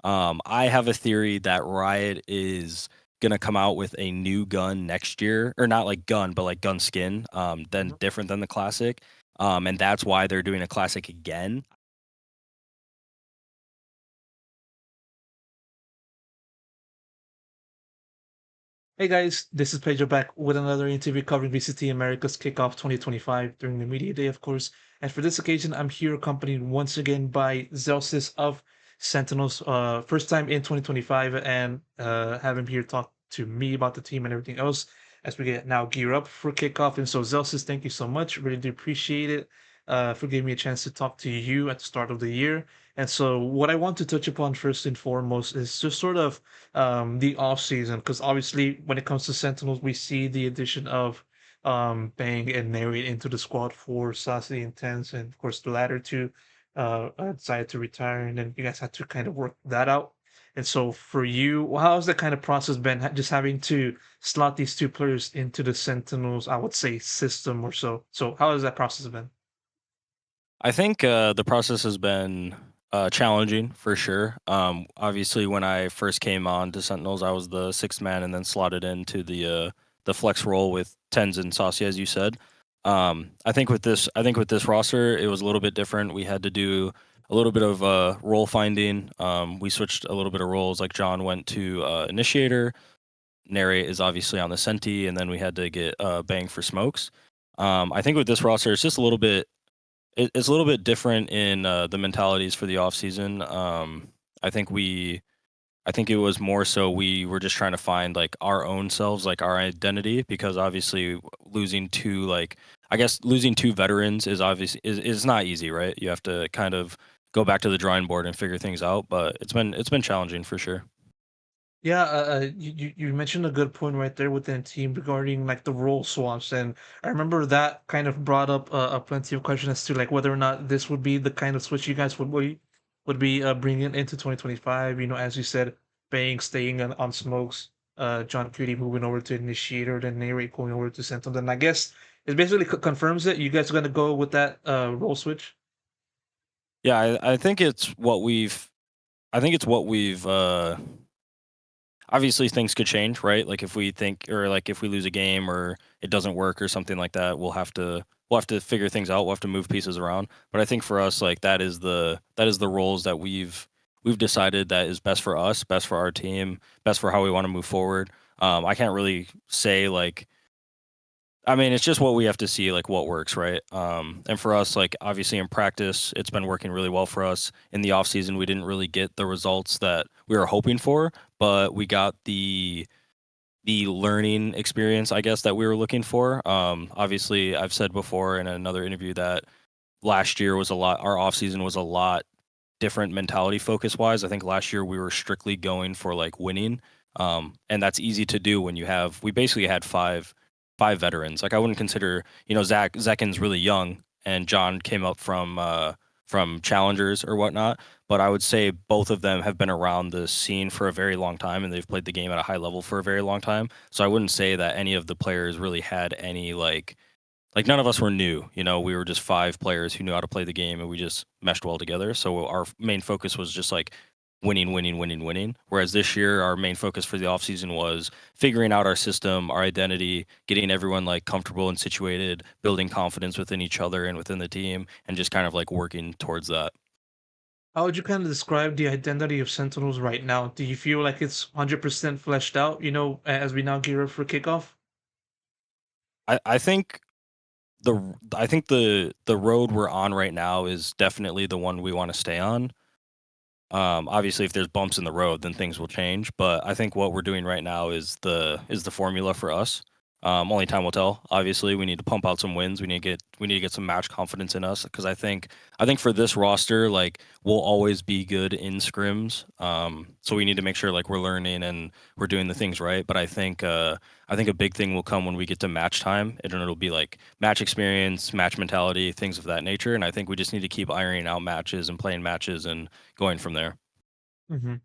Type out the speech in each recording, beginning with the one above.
I have a theory that Riot is gonna come out with a new gun next year, or not like gun, but like gun skin, then Mhm. different than the classic. And that's why they're doing a classic again. Hey guys, this is Pedro back with another interview covering VCT Americas KICKOFF 2025 during the media day, of course. And for this occasion, I'm here accompanied once again by Zellsis of Sentinels. First time in 2025, and have him here talk to me about the team and everything else as we get now gear up for kickoff. And so, Zellsis, thank you so much. Really do appreciate it for giving me a chance to talk to you at the start of the year. And so, what I want to touch upon first and foremost is just sort of the off season, because obviously when it comes to Sentinels, we see the addition of Bang and Narrate into the squad for Saucy Intense, and of course the latter two decided to retire, and then you guys had to kind of work that out. And so for you, how's that kind of process been? Just having to slot these two players into the Sentinels, I would say, system or so. So how has that process been? I think the process has been challenging for sure. Obviously, when I first came on to Sentinels, I was the sixth man, and then slotted into the flex role with Tens and Saucy, as you said. I think with this roster, it was a little bit different. We had to do a little bit of role finding. We switched a little bit of roles. Like John went to initiator. Narrate is obviously on the Senti, and then we had to get Bang for smokes. I think with this roster, it's just a little bit it's a little bit different in, the mentalities for the off season. I think we I think it was more so we were just trying to find, like, our own selves, like, our identity, because obviously losing 2, like I guess losing 2 veterans is is not easy, right? You have to kind of go back to the drawing board and figure things out, but it's been challenging for sure. Yeah, you mentioned a good point right there within team regarding like the role swaps, and I remember that kind of brought up a plenty of questions as to like whether or not this would be the kind of switch you guys would be bringing into 2025. You know, as you said, Bang staying on smokes, John Cutie moving over to initiator, then Narrate going over to Sentinel. Then I guess it basically confirms it. You guys are gonna go with that role switch. Yeah, I think it's what we've I think it's what we've, obviously things could change, right? Like if we think or like if we lose a game or it doesn't work or something like that, we'll have to figure things out. We'll have to move pieces around. But I think for us, like that is the roles that we've decided that is best for us, best for our team, best for how we want to move forward. I can't really say like I mean, it's just what we have to see, like what works, right? And for us, like obviously in practice, it's been working really well for us. In the off season, we didn't really get the results that we were hoping for, but we got the learning experience, I guess, that we were looking for. Obviously, I've said before in another interview that last year was a lot. Our off season was a lot different mentality focus wise. I think last year we were strictly going for like winning. And that's easy to do when you have we basically had five veterans. Like I wouldn't consider, Zekin's really young and John came up from challengers or whatnot. But I would say both of them have been around the scene for a very long time and they've played the game at a high level for a very long time. So I wouldn't say that any of the players really had any like none of us were new, we were just five players who knew how to play the game and we just meshed well together. So our main focus was just like winning, winning, winning, winning. Whereas this year, our main focus for the offseason was figuring out our system, our identity, getting everyone like comfortable and situated, building confidence within each other and within the team, and just kind of like working towards that. How would you kind of describe the identity of Sentinels right now? Do you feel like it's 100% fleshed out, as we now gear up for kickoff? I think I think the road we're on right now is definitely the one we want to stay on. Obviously, if there's bumps in the road, then things will change. But I think what we're doing right now is the formula for us. Only time will tell. Obviously, we need to pump out some wins. We need to get some match confidence in us because I think for this roster, like we'll always be good in scrims. So we need to make sure like we're learning and we're doing the things right. But I think a big thing will come when we get to match time, and it'll be like match experience, match mentality, things of that nature. And I think we just need to keep ironing out matches and playing matches and going from there. Hmm.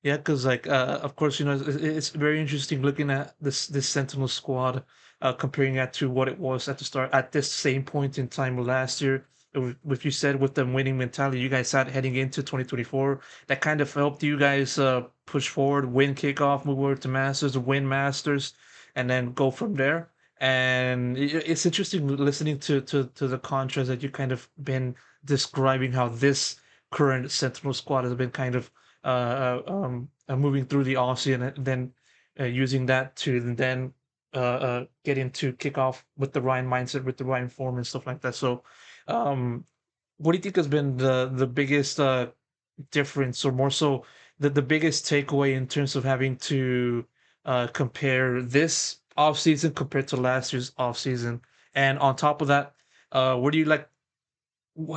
Yeah, because like, of course, it's very interesting looking at this Sentinel squad, comparing that to what it was at the start at this same point in time last year. with you said with the winning mentality you guys had heading into 2024, that kind of helped you guys push forward, win kickoff, move over to Masters, win Masters, and then go from there. And it's interesting listening to the contrast that you kind of been describing how this current Sentinel squad has been kind of moving through the offseason and then using that to then get into kickoff with the Ryan mindset, with the Ryan form and stuff like that. So, um, what do you think has been the biggest difference, or more so the biggest takeaway in terms of having to compare this off season compared to last year's off season? And on top of that, where do you like?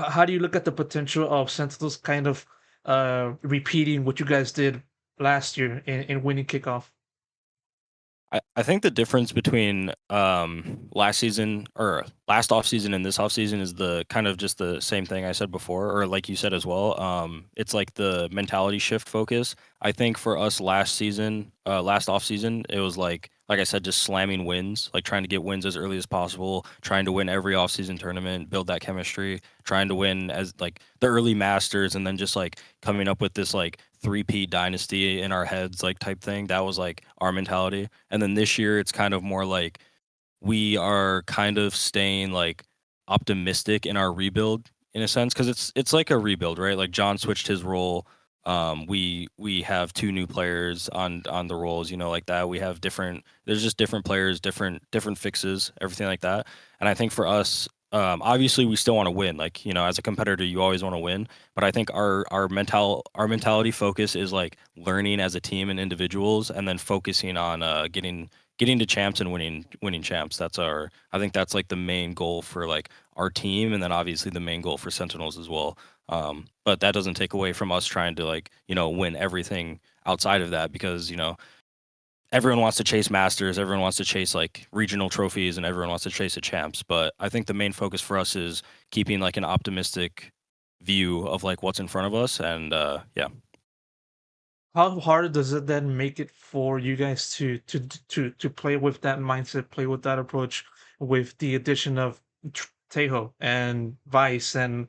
How do you look at the potential of Sentinels kind of repeating what you guys did last year in winning kickoff? I think the difference between last season or last off season and this off season is the kind of just the same thing I said before, or like you said as well. It's like the mentality shift focus. I think for us last season, last off season, it was like I said, just slamming wins, like trying to get wins as early as possible, trying to win every off season tournament, build that chemistry, trying to win as like the early masters, and then just like coming up with this like three-peat dynasty in our heads, like type thing. That was like our mentality. And then this year, it's kind of more like we are kind of staying like optimistic in our rebuild in a sense because it's like a rebuild, right? Like John switched his role. We have two new players on the roles, you know, like that. We have different. There's just different players, different fixes, everything like that. And I think for us, obviously, we still want to win. Like you know, as a competitor, you always want to win. But I think our mentality focus is like learning as a team and individuals, and then focusing on getting to champs and winning champs. That's our I think that's like the main goal for like our team, and then obviously the main goal for Sentinels as well. But that doesn't take away from us trying to like you know win everything outside of that because you know everyone wants to chase masters, everyone wants to chase like regional trophies, and everyone wants to chase the champs. But I think the main focus for us is keeping like an optimistic view of like what's in front of us, and yeah. How hard does it then make it for you guys to play with that mindset, play with that approach, with the addition of Tejo and Vice and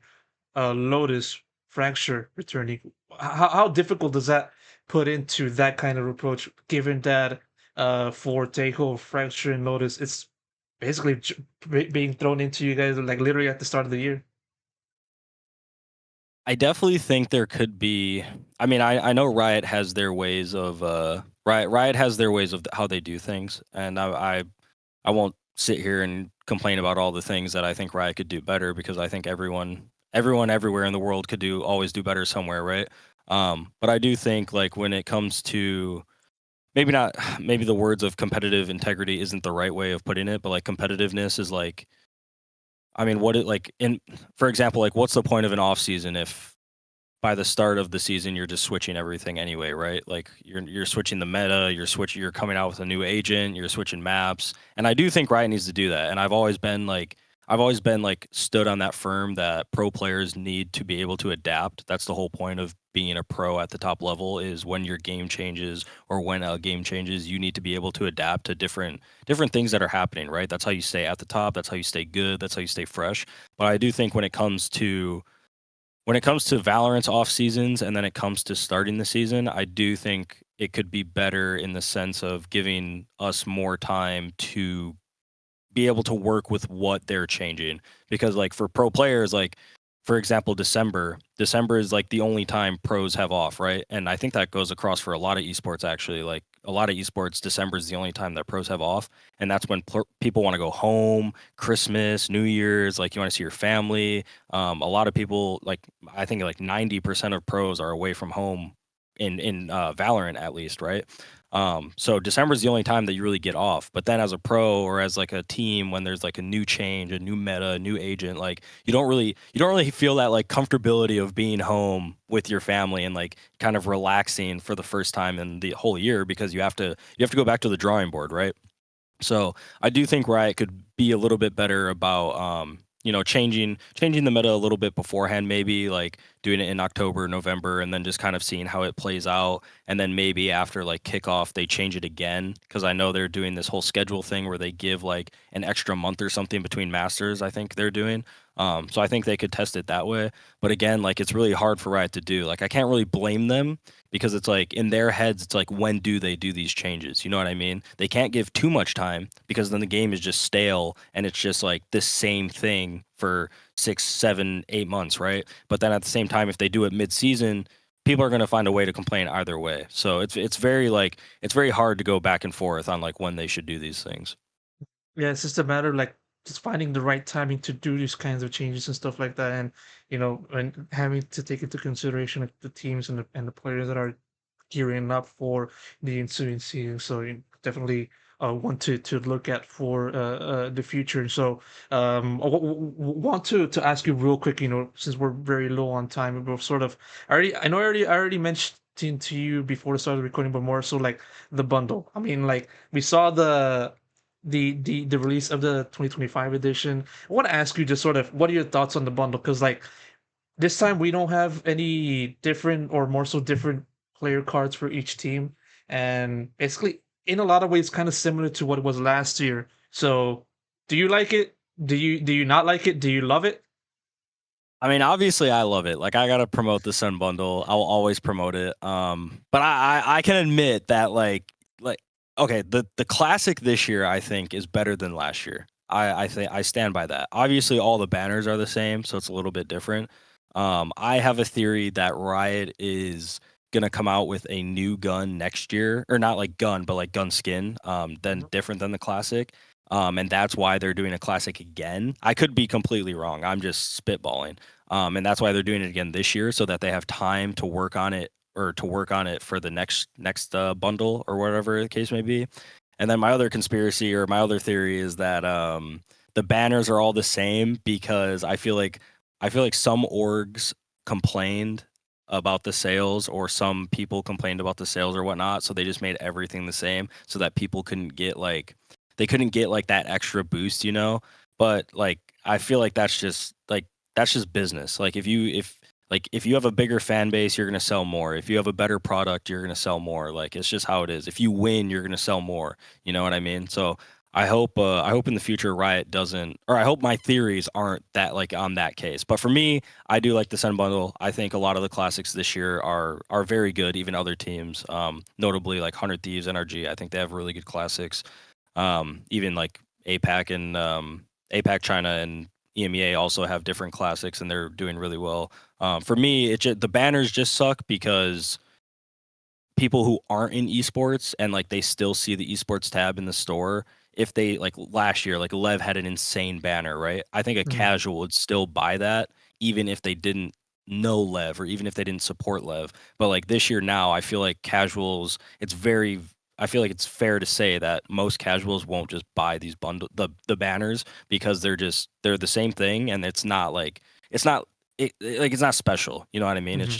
Lotus Fracture returning? How difficult does that put into that kind of approach, given that for Tejo, Fracture, and Lotus, it's basically being thrown into you guys like literally at the start of the year? I definitely think there could be. I mean, I know Riot has their ways of Riot has their ways of how they do things, and I won't sit here and complain about all the things that I think Riot could do better because I think everyone everywhere in the world could do always do better somewhere, right? But I do think like when it comes to maybe not maybe the words of competitive integrity isn't the right way of putting it, but like competitiveness is like I mean, what it like in for example, like what's the point of an off season if by the start of the season you're just switching everything anyway, right? Like you're switching the meta, you're coming out with a new agent, you're switching maps. And I do think Riot needs to do that. And I've always been like stood on that firm that pro players need to be able to adapt. That's the whole point of being a pro at the top level is when your game changes or when a game changes, you need to be able to adapt to different things that are happening, right? That's how you stay at the top, that's how you stay good, that's how you stay fresh. But I do think when it comes to Valorant's off seasons and then it comes to starting the season, I do think it could be better in the sense of giving us more time to be able to work with what they're changing. Because like for pro players, like for example, December is like the only time pros have off, right? And I think that goes across for a lot of esports actually. Like a lot of esports, December is the only time that pros have off, and that's when people want to go home, Christmas, New Year's, like you want to see your family. A lot of people, like I think like 90% of pros are away from home in Valorant at least, right? So December is the only time that you really get off. But then as a pro or as like a team, when there's like a new change, a new meta, a new agent, like you don't really feel that like comfortability of being home with your family and like kind of relaxing for the first time in the whole year because you have to go back to the drawing board, right? So I do think Riot could be a little bit better about you know, changing the meta a little bit beforehand, maybe like doing it in October, November, and then just kind of seeing how it plays out. And then maybe after like kickoff, they change it again. Cause I know they're doing this whole schedule thing where they give like an extra month or something between masters, I think they're doing. So I think they could test it that way. But again, like it's really hard for Riot to do. Like I can't really blame them because it's like in their heads, it's like when do they do these changes? You know what I mean? They can't give too much time because then the game is just stale and it's just like the same thing for 6, 7, 8 months, right? But then at the same time, if they do it mid-season, people are going to find a way to complain either way. So it's very like it's very hard to go back and forth on like when they should do these things. Yeah, it's just a matter like just finding the right timing to do these kinds of changes and stuff like that, and and having to take into consideration like, the teams and the players that are gearing up for the ensuing season. So you definitely want to look at for the future. So want to ask you real quick, since we're very low on time, we're sort of I already mentioned to you before the start of the recording, but more so like the bundle. I mean, like we saw the release of the 2025 edition. I want to ask you just sort of what are your thoughts on the bundle? Because like this time we don't have any different or more so different player cards for each team, and basically in a lot of ways kind of similar to what it was last year. So, do you like it? Do you not like it? Do you love it? I mean, obviously, I love it. Like, I gotta promote the Sun Bundle. I'll always promote it. But I can admit that like okay, the classic this year I think is better than last year. I think I stand by that. Obviously, all the banners are the same, so it's a little bit different. I have a theory that Riot is gonna come out with a new gun next year, or not like gun, but like gun skin. Then Mhm. different than the classic. And that's why they're doing a classic again. I could be completely wrong. I'm just spitballing. And that's why they're doing it again this year so that they have time to work on it or to work on it for the next bundle or whatever the case may be. And then my other conspiracy or my other theory is that the banners are all the same because I feel like some orgs complained about the sales or some people complained about the sales or whatnot, so they just made everything the same so that people couldn't get like they couldn't get like that extra boost, you know? But like I feel like that's just business. Like if you have a bigger fan base, you're gonna sell more. If you have a better product, you're gonna sell more. Like it's just how it is. If you win, you're gonna sell more. You know what I mean? So I hope in the future Riot doesn't, or I hope my theories aren't that like on that case. But for me, I do like the Sun Bundle. I think a lot of the classics this year are very good. Even other teams, notably like 100 Thieves, NRG. I think they have really good classics. Even like APAC and APAC China and EMEA also have different classics and they're doing really well. For me, the banners just suck because people who aren't in esports and like they still see the esports tab in the store. If they like last year, like Lev had an insane banner, right? I think a Mhm. casual would still buy that even if they didn't know Lev or even if they didn't support Lev. But like this year now, I feel like casuals, I feel like it's fair to say that most casuals won't just buy these the banners because they're the same thing and it's not like it's not special, you know what I mean? Mhm. It's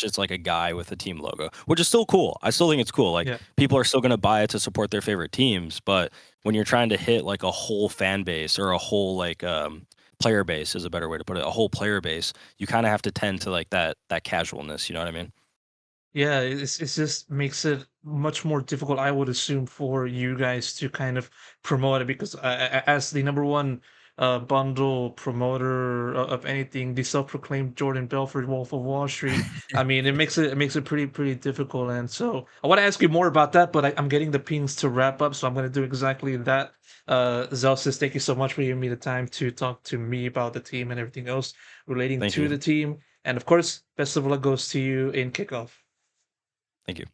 just like a guy with a team logo, which is still cool. I still think it's cool. Like Yeah. people are still gonna buy it to support their favorite teams, but when you're trying to hit like a whole fan base or a whole player base is a better way to put it, a whole player base, you kind of have to tend to like that casualness. You know what I mean? Yeah, it's just makes it much more difficult, I would assume, for you guys to kind of promote it because as the number one bundle promoter of anything, the self-proclaimed Jordan Belfort Wolf of Wall Street. I mean, it makes it pretty difficult. And so I want to ask you more about that, but I'm getting the pings to wrap up, so I'm going to do exactly that. Zellsis, thank you so much for giving me the time to talk to me about the team and everything else relating Thank to you. the team. And of course, best of luck goes to you in kickoff. Thank you.